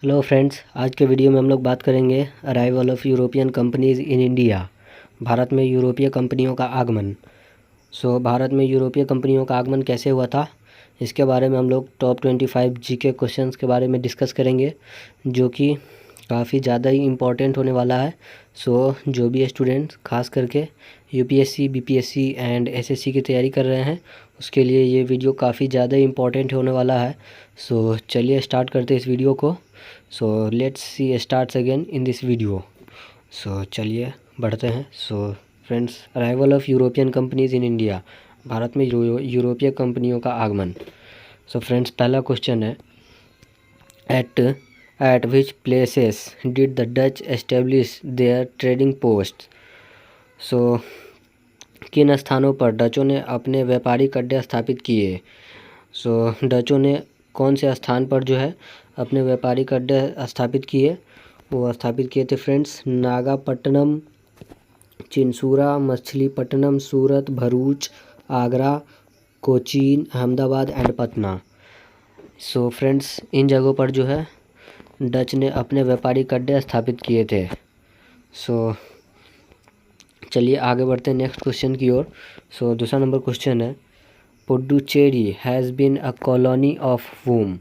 Hello friends, आज के video में हम लोग बात करेंगे arrival of European companies in India. Bharat में यूरोपीय कंपनियों का आगमन। भारत में यूरोपीय कंपनियों का आगमन कैसे हुआ था, इसके बारे में हम लोग टॉप 25 जीके क्वेश्चंस के बारे में डिस्कस करेंगे, जो कि काफ़ी ज़्यादा ही इम्पोर्टेंट होने वाला है। जो भी स्टूडेंट्स खास करके यूपीएससी, बीपीएससी एंड एसएससी की तैयारी कर रहे हैं, उसके लिए ये वीडियो काफ़ी ज़्यादा इम्पोर्टेंट होने वाला है। चलिए स्टार्ट करते हैं इस वीडियो को। Let's see starts again in this video. चलिए बढ़ते हैं। Friends, arrival of European companies in India. Bharat में यूरोपीय कंपनियों का आगमन। फ्रेंड्स, पहला क्वेश्चन है, at which places did the Dutch establish their trading post. किन स्थानों पर डचों ने अपने व्यापारिक अड्डे स्थापित किए। डचों ने कौन से स्थान पर जो है अपने व्यापारिक अड्डे स्थापित किए, वो स्थापित किए थे friends Nagapattinam, Chinsurah, Machilipatnam, Surat, Bharuch, Agra, Cochin, Ahmedabad and Patna. Friends, इन जगहों पर जो है डच ने अपने व्यापारिक अड्डे स्थापित किए थे। चलिए आगे बढ़ते हैं नेक्स्ट क्वेश्चन की ओर। दूसरा नंबर क्वेश्चन है, Puducherry has been a colony of whom.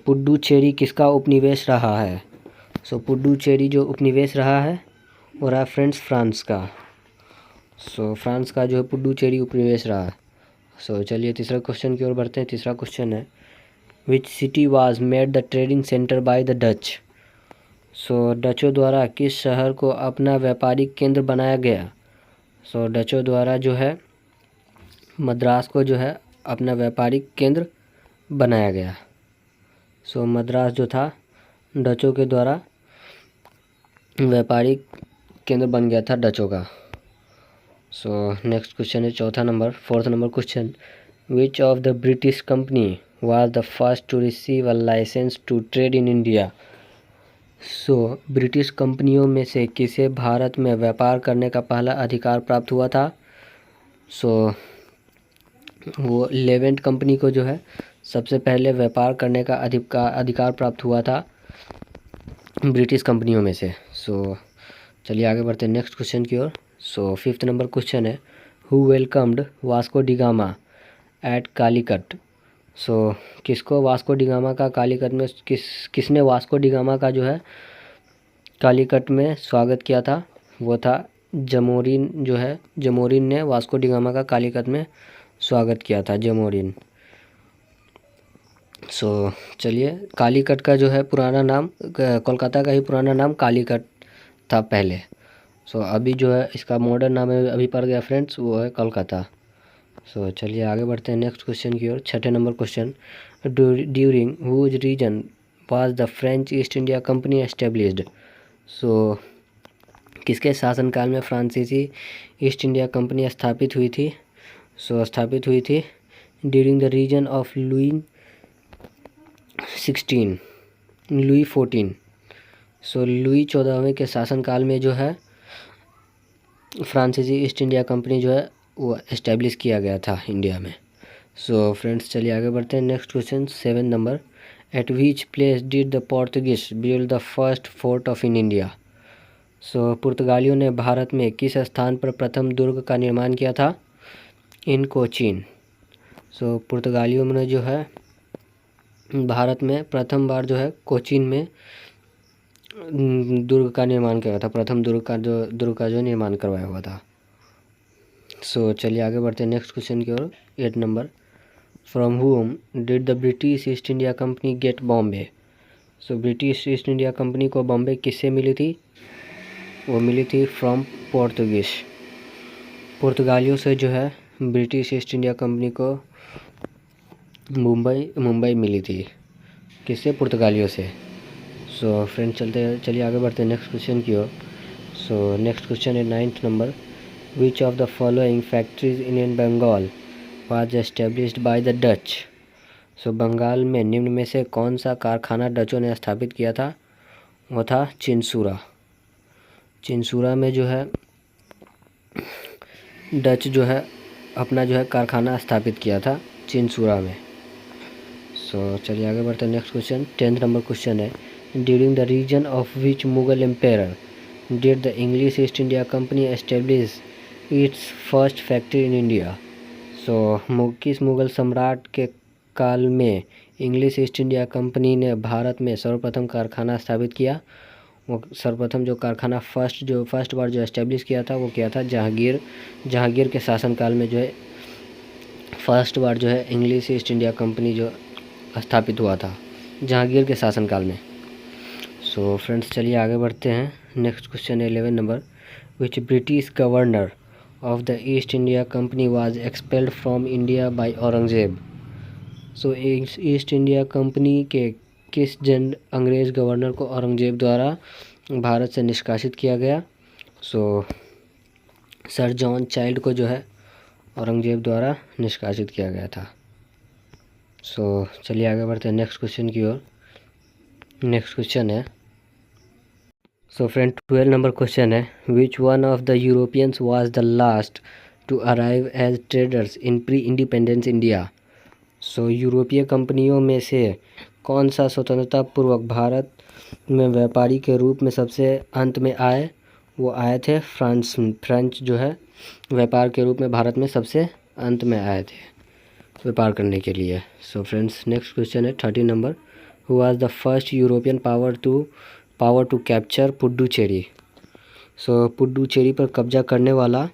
Puducherry किसका उपनिवेश रहा है। पुडुचेरी जो उपनिवेश रहा है वो रहा फ्रेंड्स फ्रांस का। फ्रांस का जो है पुडुचेरी उपनिवेश रहा है। चलिए तीसरा क्वेश्चन की ओर बढ़ते हैं। तीसरा क्वेश्चन है, which city was made the trading centre by the Dutch. डचों द्वारा किस शहर को अपना व्यापारिक केंद्र बनाया गया। डचों द्वारा जो है मद्रास को जो है अपना व्यापारिक केंद्र बनाया गया। मद्रास जो था डचों के द्वारा व्यापारिक केंद्र बन गया था डचों का। नेक्स्ट क्वेश्चन है चौथा number, fourth number question, which of the British company was the first to receive a license to trade in India. British कंपनियों में से किसे भारत में व्यापार करने का पहला अधिकार प्राप्त हुआ था। वो लेवेंट कंपनी को जो है सबसे पहले व्यापार करने का अधिकार प्राप्त हुआ था ब्रिटिश कंपनियों में से। चलिए आगे बढ़ते हैं नेक्स्ट क्वेश्चन की ओर। फिफ्थ नंबर क्वेश्चन है, who welcomed Vasco da Gama at Calicut. किसको वास्को डिगामा का कालीकट में किसने वास्को डिगामा का जो है कालीकट में स्वागत किया था, वो था जमोरिन जो है। जमोरिन ने वास्को डिगामा का कालीकट में स्वागत किया था, जमोरिन। चलिए, कालीकट का जो है पुराना नाम कोलकाता का ही पुराना नाम कालीकट था पहले। अभी जो है इसका मॉडर्न नाम है, अभी पड़ गया फ्रेंड्स, वो है कोलकाता। चलिए आगे बढ़ते हैं नेक्स्ट क्वेश्चन की ओर। छठे number question, during which region was the French East India company established. किसके शासनकाल में फ्रांसीसी ईस्ट इंडिया कंपनी स्थापित हुई थी। स्थापित हुई थी during the reign of Louis 14। Louis 14वें के शासनकाल में जो है फ्रांसीसी ईस्ट इंडिया कंपनी जो है वो एस्टेब्लिश किया गया था इंडिया में। फ्रेंड्स, चलिए आगे बढ़ते हैं next question, 7 number, eight which place did the Portuguese build the first fort of in India. पुर्तगालियों ने भारत में किस स्थान पर प्रथम दुर्ग का निर्माण किया था। इन कोचीन। पुर्तगालियों ने जो है भारत में प्रथम बार जो है कोचीन में दुर्ग का निर्माण किया था, प्रथम दुर्ग का जो निर्माण करवाया हुआ था। चलिए आगे बढ़ते हैं नेक्स्ट क्वेश्चन की ओर। 8 number, from whom did the British East India company get Bombay. British East India company को बॉम्बे किससे मिली थी, वो मिली थी फ्रॉम पोर्तुगीज। पुर्तगालियों से जो है ब्रिटिश ईस्ट इंडिया कंपनी को मुंबई मिली थी, किससे, पुर्तगालियों से। फ्रेंड्स, चलिए आगे बढ़ते हैं नेक्स्ट क्वेश्चन की ओर। नेक्स्ट क्वेश्चन है 9th number, which of the following factories in Bengal was established by the Dutch. Bengal में निम्न में से कौन सा कारखाना डचों ने स्थापित किया था, वो था चिंसूरा। चिंसूरा में जो है डच जो है अपना जो है कारखाना स्थापित किया था चिंसूरा में। सो चलिए आगे बढ़ते हैं। Next question 10th number question है, during the reign of which Mughal empire did the English East India company establish its first factory in India. So किस मुगल सम्राट के काल में इंग्लिश ईस्ट इंडिया कंपनी ने भारत में सर्वप्रथम कारखाना स्थापित किया। वो सर्वप्रथम जो कारखाना फर्स्ट बार जो एस्टेब्लिश किया था वो किया था जहांगीर के शासनकाल में जो है फर्स्ट बार जो है इंग्लिश ईस्ट इंडिया कंपनी जो स्थापित हुआ था जहांगीर के शासनकाल में। सो फ्रेंड्स चलिए आगे बढ़ते हैं। नेक्स्ट क्वेश्चन है 11 number, which British governor of the east India company was expelled from India by Aurangzeb. So east India company के किस अंग्रेज गवर्नर को औरंगजेब द्वारा भारत से निष्कासित किया गया। सो सर जॉन चाइल्ड को जो है औरंगजेब द्वारा निष्कासित किया गया था। सो चलिए आगे बढ़ते हैं नेक्स्ट क्वेश्चन की ओर। नेक्स्ट क्वेश्चन है, सो फ्रेंड 12 नंबर क्वेश्चन है, which one of the Europeans was the last to arrive as traders in pre independence India. So यूरोपीय कंपनियों में से कौन सा स्वतंत्रता पूर्वक भारत में व्यापारी के रूप में सबसे अंत में आए। वो आए थे फ्रेंच जो है व्यापार के रूप में भारत में सबसे अंत में आए थे व्यापार करने के लिए। सो फ्रेंड्स नेक्स्ट क्वेश्चन है 13 number, who was the first European power to capture Puducherry. So Puducherry पर कब्जा करने वाला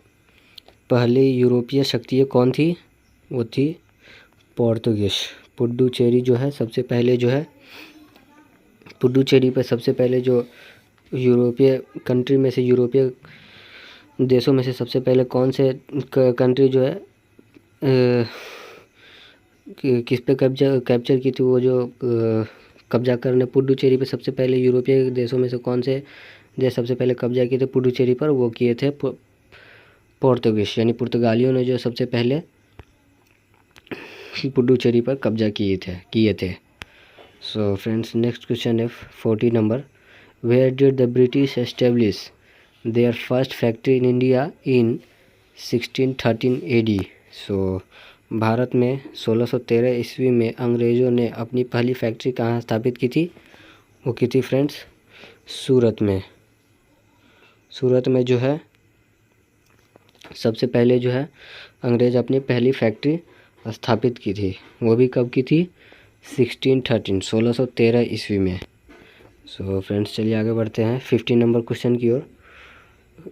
पहली यूरोपीय शक्ति कौन थी। वो थी पोर्तुगीज। पुडुचेरी जो है सबसे पहले जो है पुडुचेरी पर सबसे पहले जो यूरोपीय कंट्री में से यूरोपीय देशों में से सबसे पहले कौन से कंट्री जो है किस पे कैप्चर की थी। वो जो कब्जा करने पुडुचेरी पे सबसे पहले यूरोपीय देशों में से कौन से देश सबसे पहले कब्जा किए थे पुडुचेरी पर, वो किए थे पोर्तुगीज यानी पुर्तगालियों ने जो सबसे पहले पुडुचेरी पर कब्जा किए थे। सो फ्रेंड्स नेक्स्ट क्वेश्चन है 40 number, where did the British establish their first factory in India in 1613 AD। So Bharat में 1613 ईस्वी में अंग्रेज़ों ने अपनी पहली फैक्ट्री कहाँ स्थापित की थी। वो की थी फ्रेंड्स सूरत में। सूरत में जो है सबसे पहले जो है अंग्रेज़ अपनी पहली फैक्ट्री स्थापित की थी। वो भी कब की थी 1613 ईस्वी में। सो फ्रेंड्स चलिए आगे बढ़ते हैं 15 नंबर क्वेश्चन की ओर।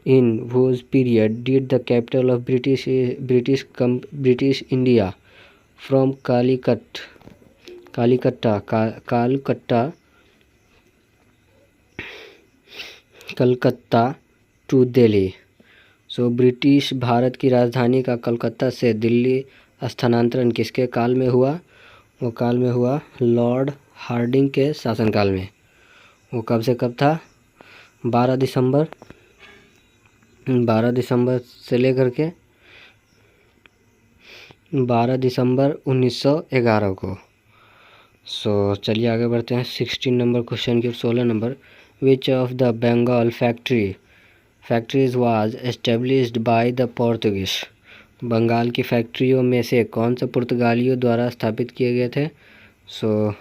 In whose period did the capital of British India from Calcutta to Delhi. So British Bharat की राजधानी का कलकत्ता से दिल्ली स्थानांतरण किसके काल में हुआ। वो काल में हुआ लॉर्ड हार्डिंग के शासनकाल में। वो कब से कब था 12 दिसंबर से लेकर के 12 दिसंबर 1911 को। सो चलिए आगे बढ़ते हैं 16 नंबर क्वेश्चन की 16 number, which of the Bengal factories was established by the Portuguese. Bengal की फैक्ट्रियों में से कौन से पुर्तगालियों द्वारा स्थापित किए गए थे। सो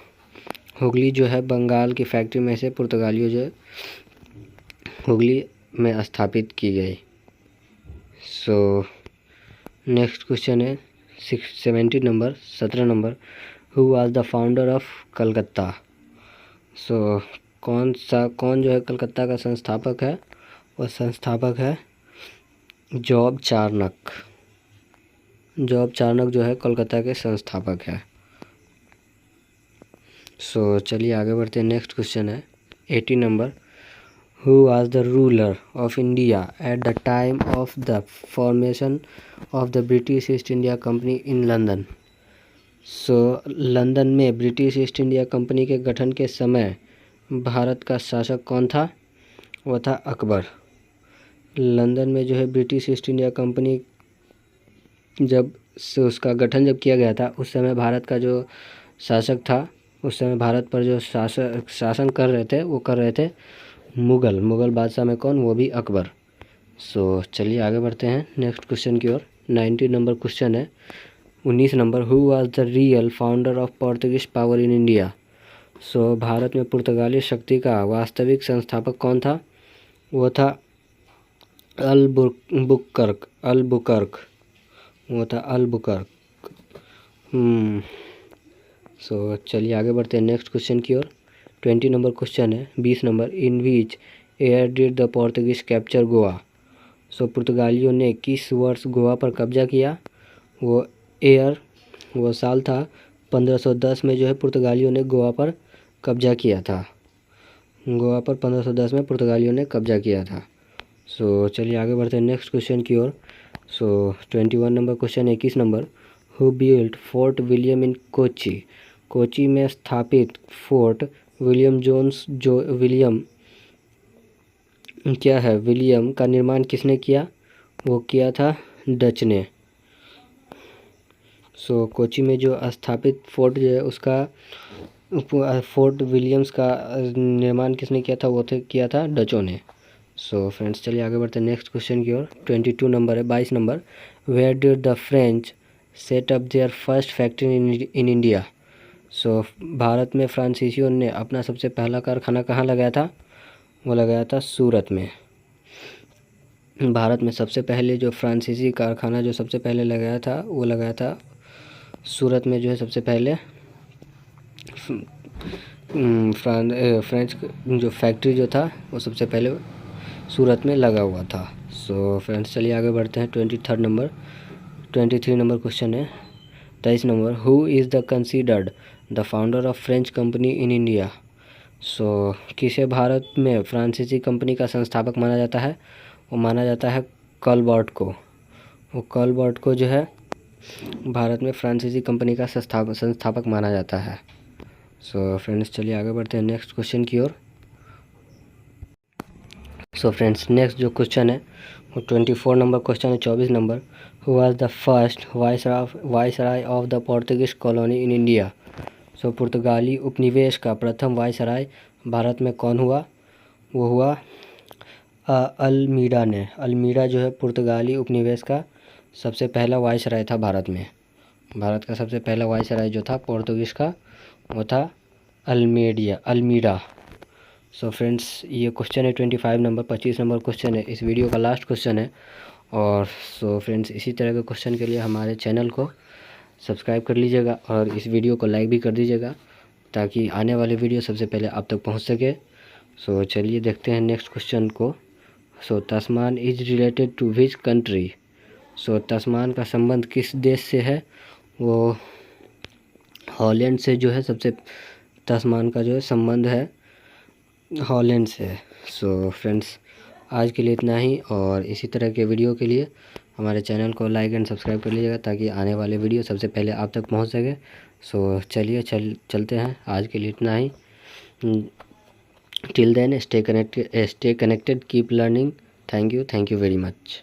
हुगली जो है बंगाल की फैक्ट्री में से पुर्तगालियों जो हुगली में स्थापित की गई। सो नेक्स्ट क्वेश्चन है 17 number, who was the founder of Calcutta. So कौन जो है कलकत्ता का संस्थापक है। वह संस्थापक है जॉब चार्नक जो है कोलकाता के संस्थापक है। सो चलिए आगे बढ़ते हैं। नेक्स्ट क्वेश्चन है 18 number, Who was the ruler of India at the time of the formation of the British East India Company in London? So London में ब्रिटिश ईस्ट इंडिया कंपनी के गठन के समय भारत का शासक कौन था। वो था अकबर। लंदन में जो है ब्रिटिश ईस्ट इंडिया कंपनी उसका गठन जब किया गया था उस समय भारत का जो शासक था, उस समय भारत पर जो शासन कर रहे थे मुगल बादशाह में कौन, वो भी अकबर। सो चलिए आगे बढ़ते हैं नेक्स्ट क्वेश्चन की ओर। 19 नंबर क्वेश्चन है, 19 number, who was the real founder of Portuguese power in India. So Bharat में पुर्तगाली शक्ति का वास्तविक संस्थापक कौन था? वो था अल्बुकर्क। वो था अल्बुकर्क। सो चलिए आगे बढ़ते हैं नेक्स्ट क्वेश्चन की ओर। 20 नंबर क्वेश्चन है। 20 number, in which year did the Portuguese capture Goa. So पुर्तगालियों ने किस वर्ष गोवा पर कब्जा किया? वो साल था 1510 में जो है पुर्तगालियों ने गोवा पर कब्जा किया था। 1510 में पुर्तगालियों ने कब्जा किया था। सो चलिए आगे बढ़ते हैं नेक्स्ट क्वेश्चन की ओर। So 21 number question, 21 number, who built fort William in Kochi. Kochi में स्थापित फोर्ट विलियम क्या है? विलियम का निर्माण किसने किया? वो किया था डच ने। सो कोची में जो स्थापित फोर्ट जो है उसका फोर्ट विलियम्स का निर्माण किसने किया था? वो किया था डचों ने। सो फ्रेंड्स चलिए आगे बढ़ते हैं नेक्स्ट क्वेश्चन की ओर। 22 नंबर है। 22 number, where did the French set up their first factory in India. So Bharat में फ्रांसीसियों ने अपना सबसे पहला कारखाना कहाँ लगाया था? वो लगाया था सूरत में। भारत में सबसे पहले जो फ्रांसीसी कारखाना जो सबसे पहले लगाया था वो लगाया था सूरत में, जो है सबसे पहले फ्रेंच जो फैक्ट्री जो था वो सबसे पहले सूरत में लगा हुआ था। सो फ्रेंड्स चलिए आगे बढ़ते हैं। 23 नंबर क्वेश्चन है। 23 number, who is the considered the founder of French company in India. So किसे भारत में फ्रांसीसी कंपनी का संस्थापक माना जाता है? वो माना जाता है कॉलबर्ट को। वो कॉलबर्ट को जो है भारत में फ्रांसीसी कंपनी का संस्थापक माना जाता है। सो फ्रेंड्स चलिए आगे बढ़ते हैं नेक्स्ट क्वेश्चन की ओर। सो फ्रेंड्स नेक्स्ट जो क्वेश्चन है वो 24 नंबर क्वेश्चन है। 24 number, who was the first viceroy of the Portuguese colony in India. So पुर्तगाली उपनिवेश का प्रथम वाइसराय भारत में कौन हुआ? वो हुआ अल्मीडा ने। अल्मीडा जो है पुर्तगाली उपनिवेश का सबसे पहला वाइसराय था भारत में। भारत का सबसे पहला वाइसराय जो था पोर्तुगीज का वो था अल्मीडा। सो फ्रेंड्स ये क्वेश्चन है 25 नंबर। 25 नंबर क्वेश्चन है इस वीडियो का लास्ट क्वेश्चन है। और सो फ्रेंड्स इसी तरह के क्वेश्चन के लिए हमारे चैनल को सब्सक्राइब कर लीजिएगा और इस वीडियो को लाइक भी कर दीजिएगा ताकि आने वाले वीडियो सबसे पहले आप तक पहुंच सके। सो चलिए देखते हैं नेक्स्ट क्वेश्चन को। So Tasman is related to which country. So Tasman का संबंध किस देश से है? वो हॉलैंड से जो है तस्मान का जो है संबंध है हॉलैंड से। सो फ्रेंड्स आज के लिए इतना ही और इसी तरह के वीडियो के लिए हमारे चैनल को लाइक एंड सब्सक्राइब कर लीजिएगा ताकि आने वाले वीडियो सबसे पहले आप तक पहुंच सके। सो चलिए चलते हैं। आज के लिए इतना ही। Till then stay connected, keep learning. Thank you very much.